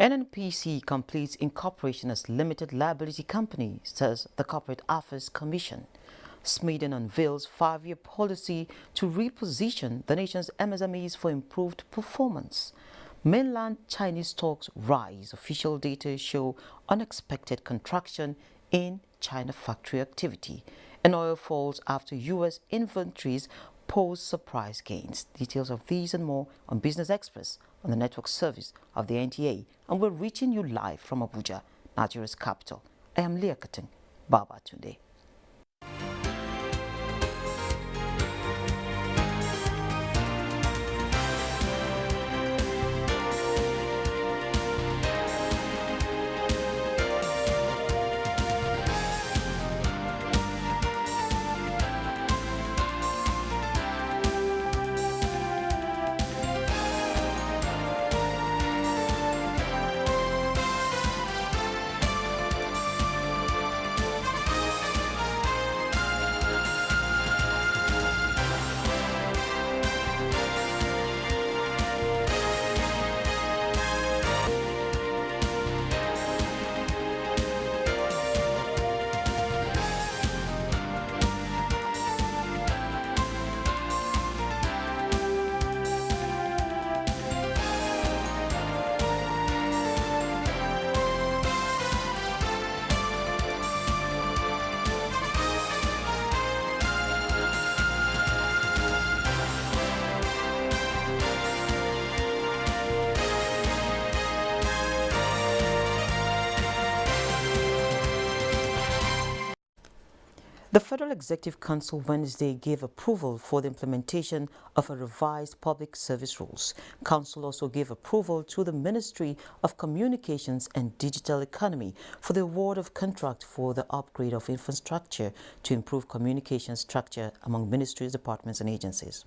NNPC completes incorporation as limited liability company, says the Corporate Affairs Commission. Sweden unveils 5-year policy to reposition the nation's MSMEs for improved performance. Mainland Chinese stocks rise. Official data show unexpected contraction in China factory activity. And oil falls after U.S. inventories pose surprise gains. Details of these and more on Business Express on the network service of the NTA. And we're reaching you live from Abuja, Nigeria's capital. I am Leah Kating, Baba today. The Federal Executive Council Wednesday gave approval for the implementation of a revised public service rules. Council also gave approval to the Ministry of Communications and Digital Economy for the award of contract for the upgrade of infrastructure to improve communication structure among ministries, departments and agencies.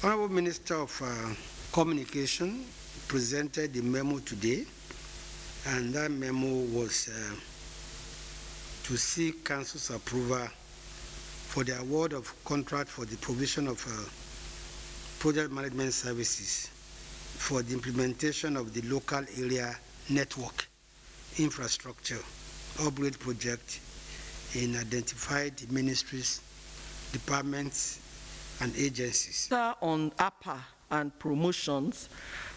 Honorable Minister of Communication presented the memo today, and that memo was to seek Council's approval for the award of contract for the provision of project management services for the implementation of the local area network infrastructure upgrade project in identified ministries, departments, and agencies. On APA and promotions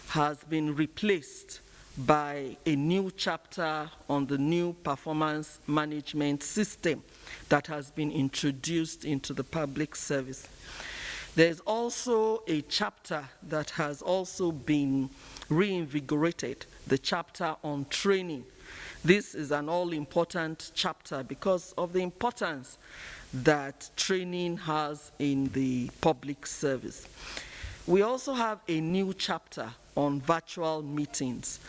has been replaced by a new chapter on the new performance management system that has been introduced into the public service. There's also a chapter that has also been reinvigorated, the chapter on training. This is an all-important chapter because of the importance that training has in the public service. We also have a new chapter on virtual meetings.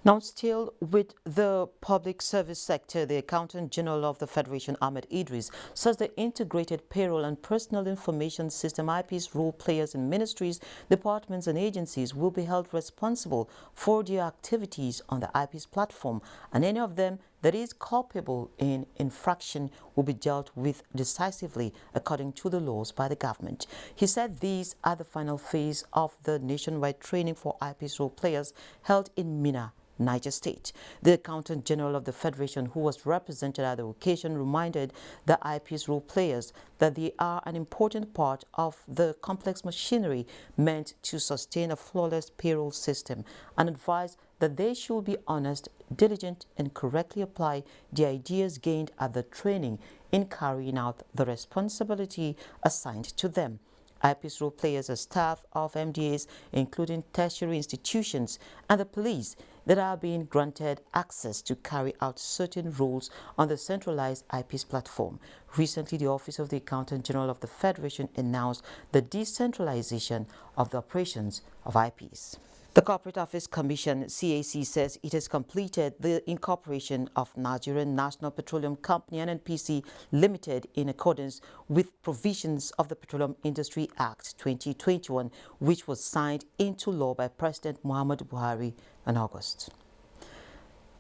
Now, still with the public service sector, the Accountant General of the Federation, Ahmed Idris, says the Integrated Payroll and Personal Information System IP's role players in ministries, departments and agencies will be held responsible for their activities on the IP's platform, and any of them that is culpable in infraction will be dealt with decisively according to the laws by the government. He said these are the final phase of the nationwide training for IP's role players held in Minna, Niger State. The Accountant General of the Federation, who was represented at the occasion, reminded the IP's role players that they are an important part of the complex machinery meant to sustain a flawless payroll system, and advised that they should be honest, diligent, and correctly apply the ideas gained at the training in carrying out the responsibility assigned to them. IP's role players are staff of MDAs, including tertiary institutions and the police, that are being granted access to carry out certain roles on the centralized IP's platform. Recently, the Office of the Accountant General of the Federation announced the decentralization of the operations of IPs. The Corporate Affairs Commission, CAC, says it has completed the incorporation of Nigerian National Petroleum Company, NNPC Limited, in accordance with provisions of the Petroleum Industry Act 2021, which was signed into law by President Muhammadu Buhari in August.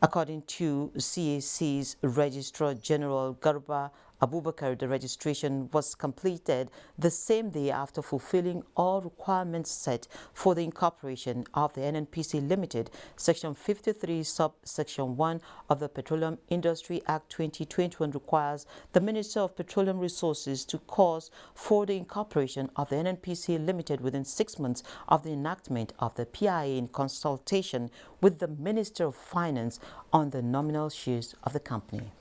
According to CAC's Registrar General Garba Abubakar, the registration was completed the same day after fulfilling all requirements set for the incorporation of the NNPC Limited, Section 53, Subsection 1 of the Petroleum Industry Act 2021 requires the Minister of Petroleum Resources to cause for the incorporation of the NNPC Limited within 6 months of the enactment of the PIA in consultation with the Minister of Finance on the nominal shares of the company.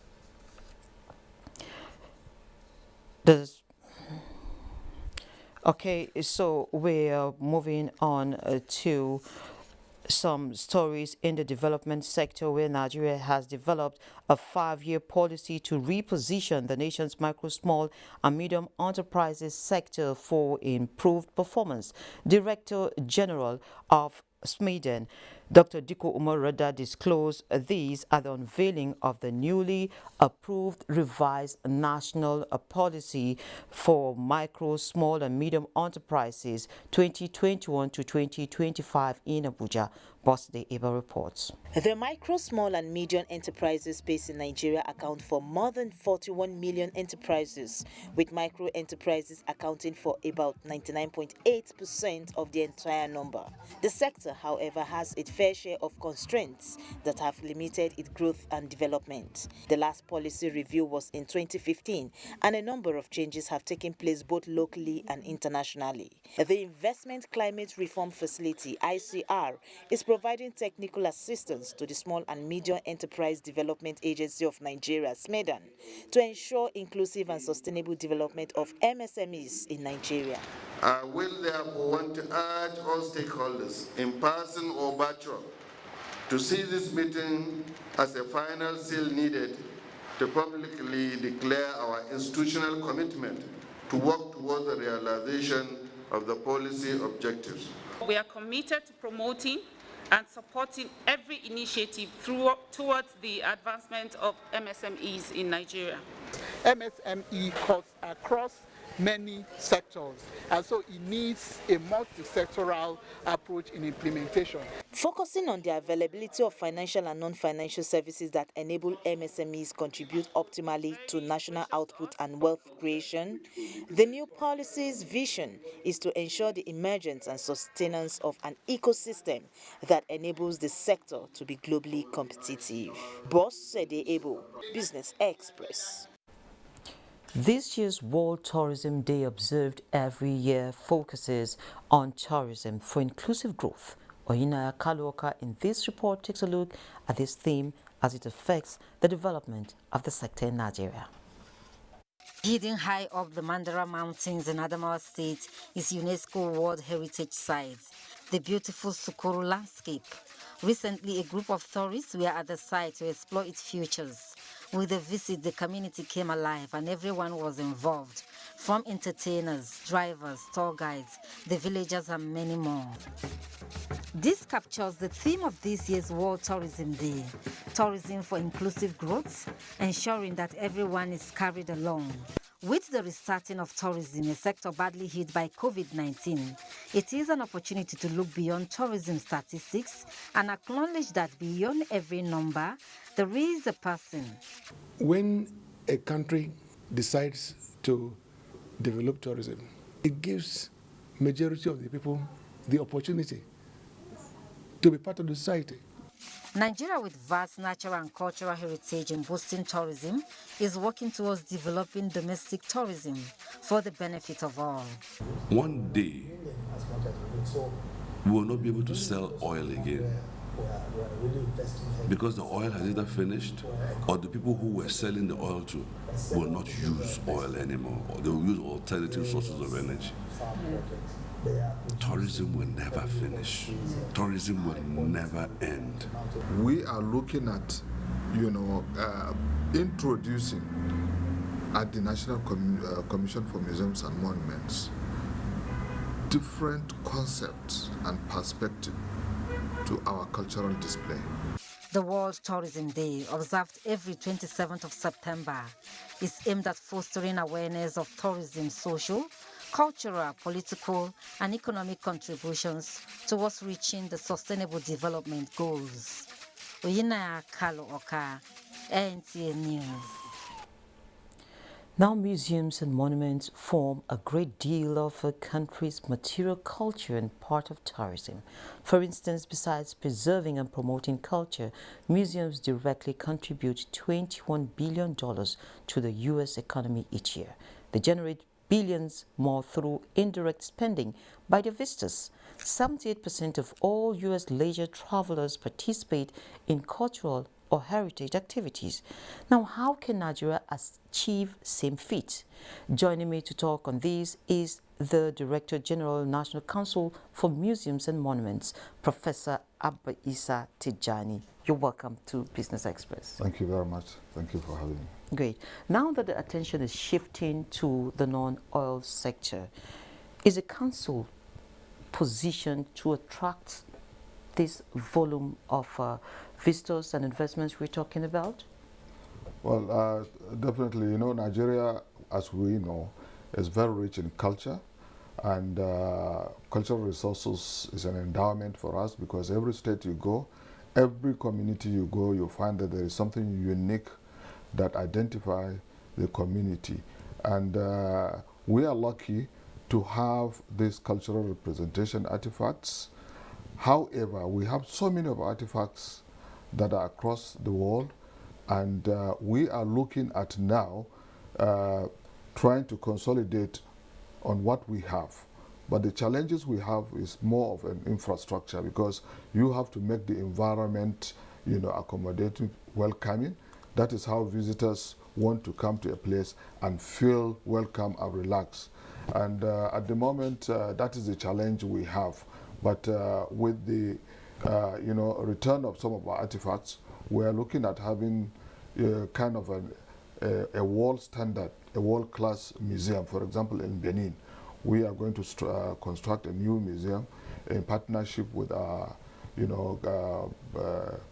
Okay, so we're moving on to some stories in the development sector where Nigeria has developed a 5-year policy to reposition the nation's micro, small and medium enterprises sector for improved performance. Director General of Sweden, Dr. Diko Umar Rada, disclosed these at the unveiling of the newly approved revised national policy for micro, small and medium enterprises 2021 to 2025 in Abuja. Bossday Eba reports. The micro, small and medium enterprises based in Nigeria account for more than 41 million enterprises, with micro enterprises accounting for about 99.8% of the entire number. The sector, however, has its fair share of constraints that have limited its growth and development. The last policy review was in 2015, and a number of changes have taken place both locally and internationally. The Investment Climate Reform Facility, ICR, is providing technical assistance to the Small and Medium Enterprise Development Agency of Nigeria, SMEDAN, to ensure inclusive and sustainable development of MSMEs in Nigeria. I will therefore want to urge all stakeholders, in person or virtual, to see this meeting as a final seal needed to publicly declare our institutional commitment to work towards the realization of the policy objectives. We are committed to promoting and supporting every initiative towards the advancement of MSMEs in Nigeria. MSME cuts across many sectors, and so it needs a multi-sectoral approach in implementation. Focusing on the availability of financial and non-financial services that enable MSMEs contribute optimally to national output and wealth creation, the new policy's vision is to ensure the emergence and sustenance of an ecosystem that enables the sector to be globally competitive. Boss Sede Ebo, Business Express. This year's World Tourism Day, observed every year, focuses on tourism for inclusive growth. Oyina Kaluoka in this report takes a look at this theme as it affects the development of the sector in Nigeria. Hidden high up the Mandara Mountains in Adamawa State is UNESCO World Heritage Site, the beautiful Sukuru landscape. Recently, a group of tourists were at the site to explore its features. With the visit, the community came alive and everyone was involved, from entertainers, drivers, tour guides, the villagers and many more. This captures the theme of this year's World Tourism Day, tourism for inclusive growth, ensuring that everyone is carried along. With the restarting of tourism, a sector badly hit by COVID-19, it is an opportunity to look beyond tourism statistics and acknowledge that beyond every number, there is a person. When a country decides to develop tourism, it gives majority of the people the opportunity to be part of the society. Nigeria, with vast natural and cultural heritage in boosting tourism, is working towards developing domestic tourism for the benefit of all. One day, we will not be able to sell oil again because the oil has either finished or the people who were selling the oil to will not use oil anymore, or they will use alternative sources of energy. Tourism will never finish. Tourism will never end. We are looking at, introducing at the National Commission for Museums and Monuments different concepts and perspective to our cultural display. The World Tourism Day, observed every 27th of September, is aimed at fostering awareness of tourism's social, cultural, political, and economic contributions towards reaching the Sustainable Development Goals. Oyina Kalo Oka, NTA News. Now, museums and monuments form a great deal of a country's material culture and part of tourism. For instance, besides preserving and promoting culture, museums directly contribute $21 billion to the U.S. economy each year. They generate billions more through indirect spending by their visitors. 78% of all U.S. leisure travelers participate in cultural or heritage activities. Now, how can Nigeria achieve same feat? Joining me to talk on this is the Director General, National Council for Museums and Monuments, Professor Abba Isa Tijani. You're welcome to Business Express. Thank you very much. Thank you for having me. Great. Now that the attention is shifting to the non-oil sector, is the council positioned to attract this volume of visitors and investments we're talking about? Well, definitely, Nigeria, as we know, is very rich in culture, and cultural resources is an endowment for us because every state you go, every community you go, you find that there is something unique that identify the community. And we are lucky to have these cultural representation artifacts. However, we have so many of artifacts that are across the world, and we are looking at now trying to consolidate on what we have. But the challenges we have is more of an infrastructure because you have to make the environment, accommodating, welcoming. That is how visitors want to come to a place and feel welcome and relaxed. And at the moment, that is the challenge we have. But with the return of some of our artifacts, we are looking at having kind of a world standard, a world-class museum. For example, in Benin, we are going to construct a new museum in partnership with our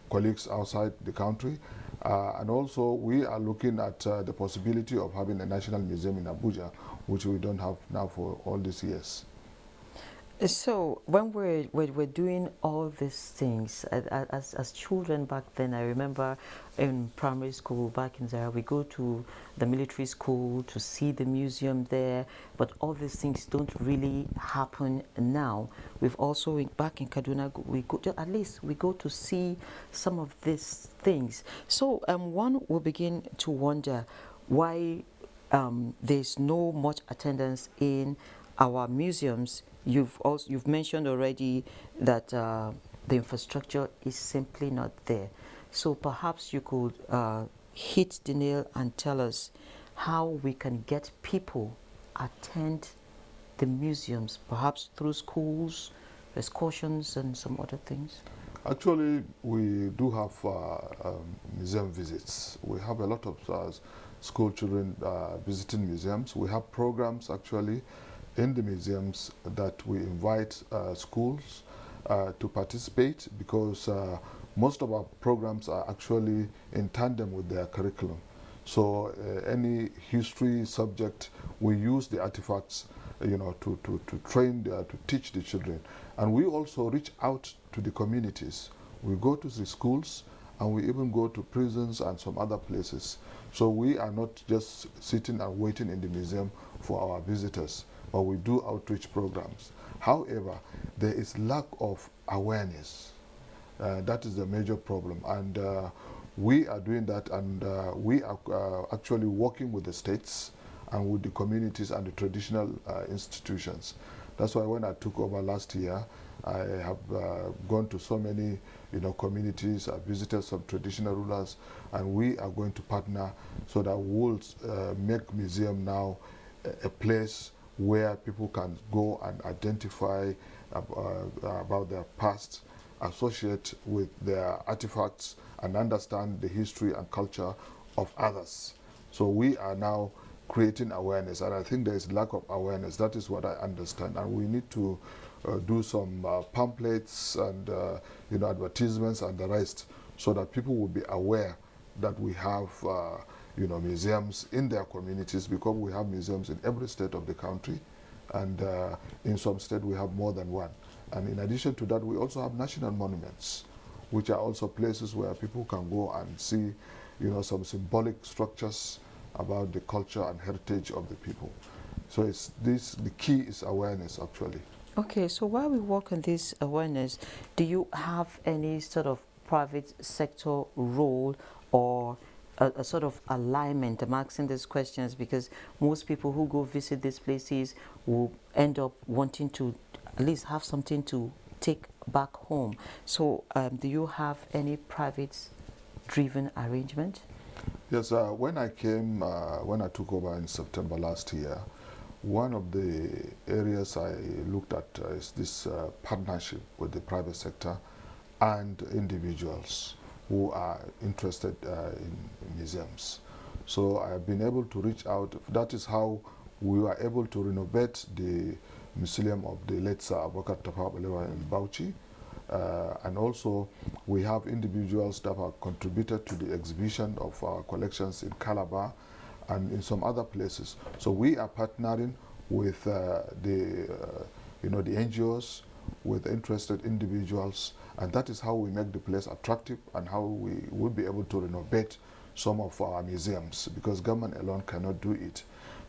colleagues outside the country. And also, we are looking at the possibility of having a national museum in Abuja, which we don't have now for all these years. So when we're doing all these things, as children back then, I remember in primary school back in Zaire, we go to the military school to see the museum there, but all these things don't really happen now. We've also, back in Kaduna, we go to, at least we go to see some of these things. So one will begin to wonder why there's no much attendance in our museums. You've mentioned already that the infrastructure is simply not there. So perhaps you could hit the nail and tell us how we can get people attend the museums, perhaps through schools, excursions, and some other things. Actually, we do have museum visits. We have a lot of school children visiting museums. We have programs actually in the museums that we invite schools to participate because most of our programs are actually in tandem with their curriculum. So any history subject, we use the artifacts to train, to teach the children. And we also reach out to the communities. We go to the schools and we even go to prisons and some other places. So we are not just sitting and waiting in the museum for our visitors, but we do outreach programs. However, there is lack of awareness. That is the major problem. And we are doing that, and we are actually working with the states and with the communities and the traditional institutions. That's why when I took over last year, I have gone to so many communities, I visited some traditional rulers, and we are going to partner so that we'll make museum now a place where people can go and identify about their past, associate with their artifacts, and understand the history and culture of others. So we are now creating awareness, and I think there is lack of awareness. That is what I understand, and we need to do some pamphlets and advertisements and the rest, so that people will be aware that we have museums in their communities, because we have museums in every state of the country, and in some states we have more than one. And in addition to that, we also have national monuments. which are also places where people can go and see, some symbolic structures about the culture and heritage of the people. So the key is awareness, actually. Okay, so while we work on this awareness, do you have any sort of private sector role or a sort of alignment? I'm asking these questions because most people who go visit these places will end up wanting to at least have something to take back home. So do you have any private-driven arrangement? Yes, when I took over in September last year, one of the areas I looked at is this partnership with the private sector and individuals who are interested in museums. So I have been able to reach out. That is how we were able to renovate the Museum of the late Sir Abubakar Tafawa Balewa in Bauchi. And also we have individuals that have contributed to the exhibition of our collections in Calabar and in some other places. So we are partnering with the NGOs, with interested individuals, and that is how we make the place attractive and how we will be able to renovate some of our museums, because government alone cannot do it.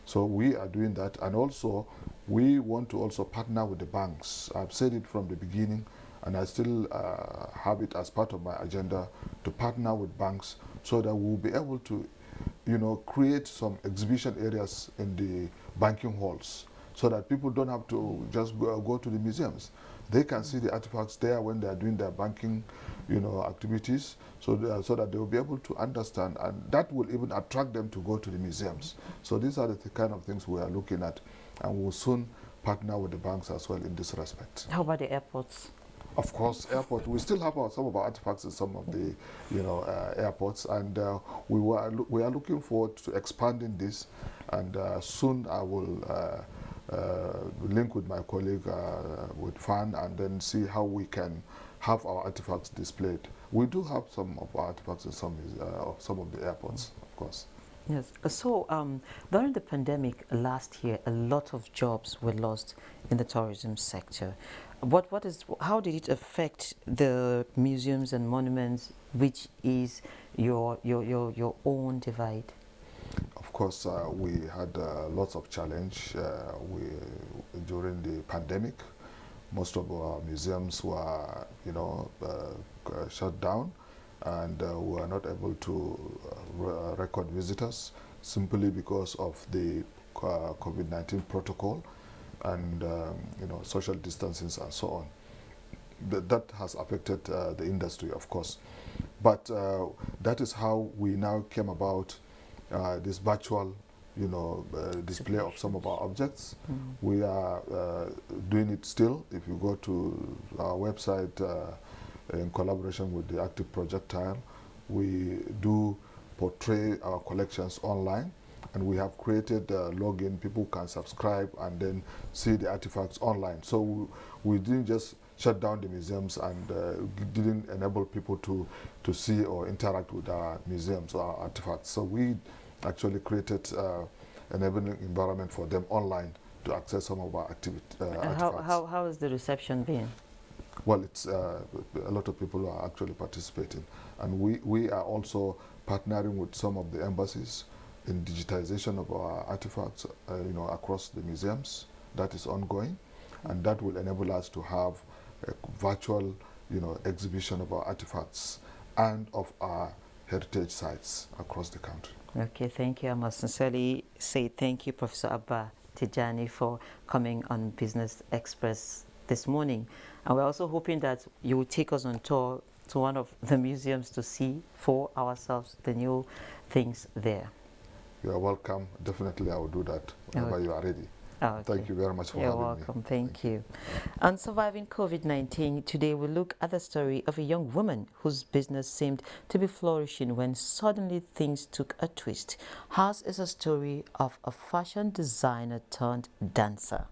So we are doing that, and also we want to also partner with the banks. I've said it from the beginning, and I still have it as part of my agenda to partner with banks so that we'll be able to create some exhibition areas in the banking halls so that people don't have to just go to the museums. They can see the artifacts there when they are doing their banking, activities, so that they will be able to understand, and that will even attract them to go to the museums. So these are the kind of things we are looking at, and we'll soon partner with the banks as well in this respect. How about the airports? Of course, airport. We still have some of our artifacts in some of the, airports, and we are looking forward to expanding this. And soon I will link with my colleague with Fan, and then see how we can have our artifacts displayed. We do have some of our artifacts in some of the airports, of course. Yes. So during the pandemic last year, a lot of jobs were lost in the tourism sector. How did it affect the museums and monuments, which is your own divide? Of course, we had lots of challenge during the pandemic. Most of our museums were, shut down, and we were not able to record visitors simply because of the COVID-19 protocol and social distancing and so on. That has affected the industry, of course. But that is how we now came about this virtual display of some of our objects. We are doing it still. If you go to our website in collaboration with the Active Projectile, we do portray our collections online, and we have created a login. People can subscribe and then see the artifacts online. So we didn't just shut down the museums and didn't enable people to see or interact with our museums or our artifacts. So we actually created enabling environment for them online to access some of our artifacts. How has the reception been? Well, it's a lot of people are actually participating, and we are also partnering with some of the embassies in digitization of our artifacts, across the museums. That is ongoing, and that will enable us to have a virtual, exhibition of our artifacts and of our heritage sites across the country. Okay, thank you. I must sincerely say thank you, Professor Abba Tijani, for coming on Business Express this morning. And we're also hoping that you will take us on tour to one of the museums to see for ourselves the new things there. You are welcome. Definitely, I will do that whenever you are ready. Okay. Thank you very much for You're having me. You're welcome. Thank you. On surviving COVID-19, today we look at the story of a young woman whose business seemed to be flourishing when suddenly things took a twist. Hers is a story of a fashion designer turned dancer.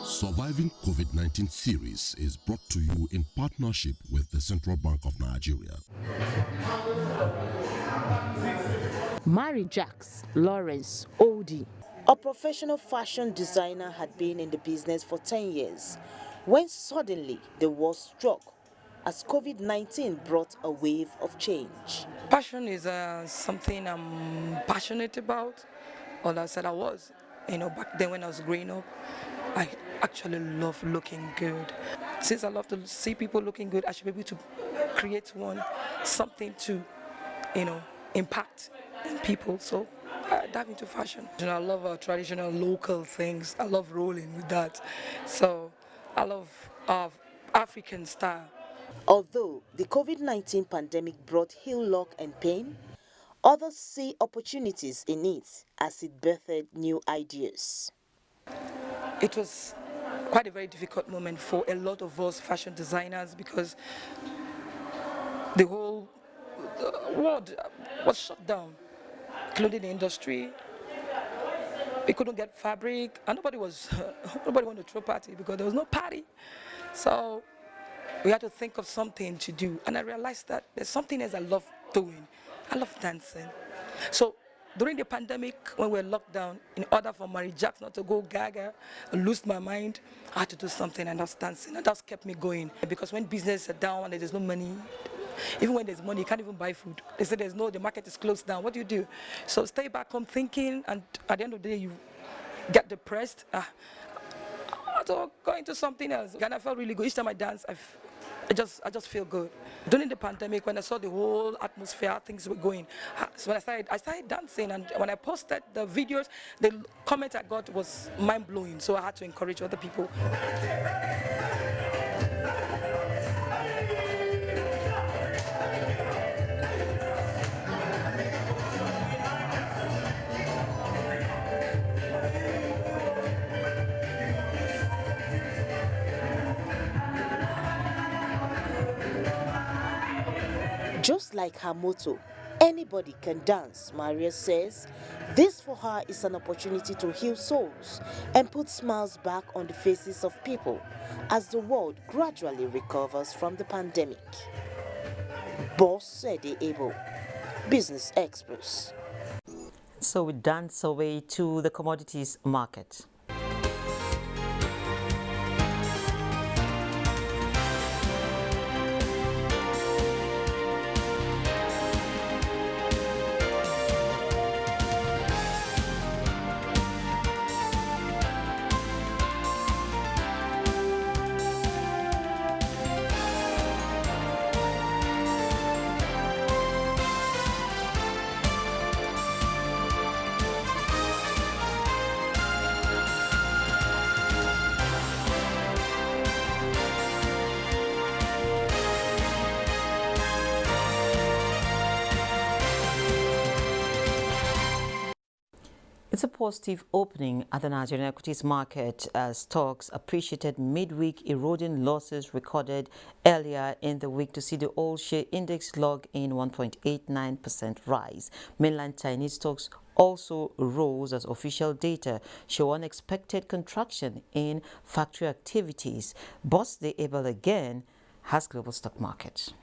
Surviving COVID-19 series is brought to you in partnership with the Central Bank of Nigeria. Mary Jacks, Lawrence, Odie. A professional fashion designer had been in the business for 10 years when suddenly the war struck as COVID-19 brought a wave of change. Passion is something I'm passionate about, or I said I was. Back then when I was growing up, I actually love looking good. Since I love to see people looking good, I should be able to create something to, impact in people. So I dive into fashion. I love traditional local things. I love rolling with that. So I love African style. Although the COVID-19 pandemic brought heel lock and pain, others see opportunities in it as it birthed new ideas. It was quite a very difficult moment for a lot of us fashion designers because the whole world was shut down, including the industry. We couldn't get fabric, and nobody wanted to throw party because there was no party. So we had to think of something to do, and I realized that there's something else I love doing. I love dancing. So during the pandemic, when we were locked down, in order for Mary Jacks not to go gaga and lose my mind, I had to do something, and that's dancing, and that's kept me going. Because when business is down and there's no money, even when there's money, you can't even buy food. They say the market is closed down. What do? So stay back home thinking, and at the end of the day, you get depressed. I had to go into something else, and I felt really good. Each time I dance, I just feel good. During the pandemic, when I saw the whole atmosphere, how things were going, so when I started dancing, and when I posted the videos, the comment I got was mind-blowing, so I had to encourage other people. Just like her motto, anybody can dance, Maria says. This for her is an opportunity to heal souls and put smiles back on the faces of people as the world gradually recovers from the pandemic. Boss said able. Business Express. So we dance away to the commodities market. It's a positive opening at the Nigerian equities market as stocks appreciated midweek, eroding losses recorded earlier in the week to see the all-share index log in 1.89% rise. Mainland Chinese stocks also rose as official data show unexpected contraction in factory activities. Boss the able again has global stock market.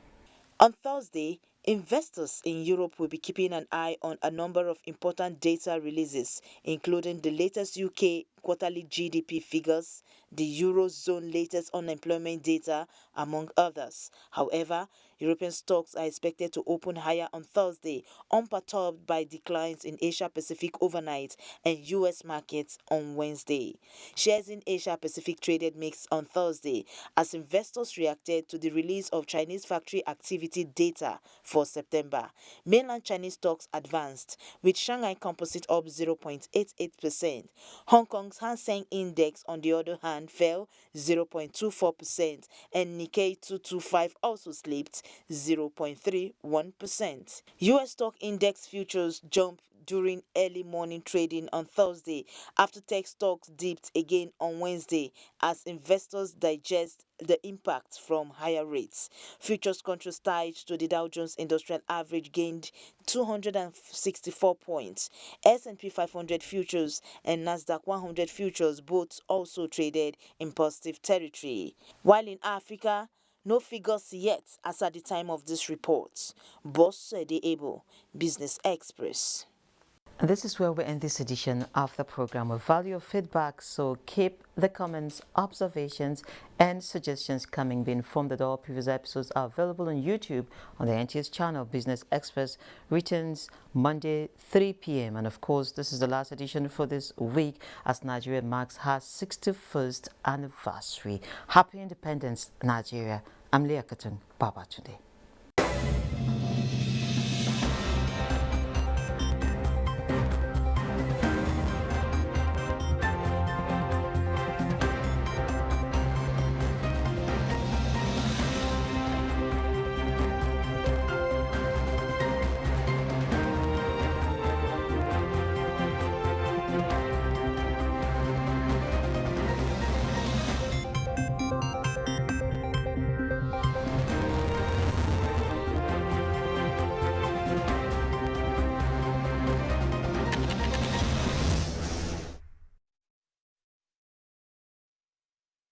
On Thursday, investors in Europe will be keeping an eye on a number of important data releases, including the latest UK quarterly GDP figures, the Eurozone latest unemployment data, among others. However, European stocks are expected to open higher on Thursday, unperturbed by declines in Asia-Pacific overnight and U.S. markets on Wednesday. Shares in Asia-Pacific traded mixed on Thursday as investors reacted to the release of Chinese factory activity data for September. Mainland Chinese stocks advanced, with Shanghai Composite up 0.88%. Hong Kong's Hang Seng Index, on the other hand, fell 0.24%, and Nikkei 225 also slipped 0.31%. U.S. stock index futures jumped during early morning trading on Thursday after tech stocks dipped again on Wednesday as investors digest the impact from higher rates. Futures contracts tied to the Dow Jones Industrial Average gained 264 points. S&P 500 futures and Nasdaq 100 futures both also traded in positive territory. While in Africa, no figures yet as at the time of this report. Boss said able. Business Express. And this is where we end this edition of the program. We value your feedback, so keep the comments, observations, and suggestions coming. Be informed that all previous episodes are available on YouTube on the NTS channel, Business Express, returns Monday, 3 p.m. And of course, this is the last edition for this week as Nigeria marks her 61st anniversary. Happy Independence, Nigeria. I'm Leah Katun. Baba today.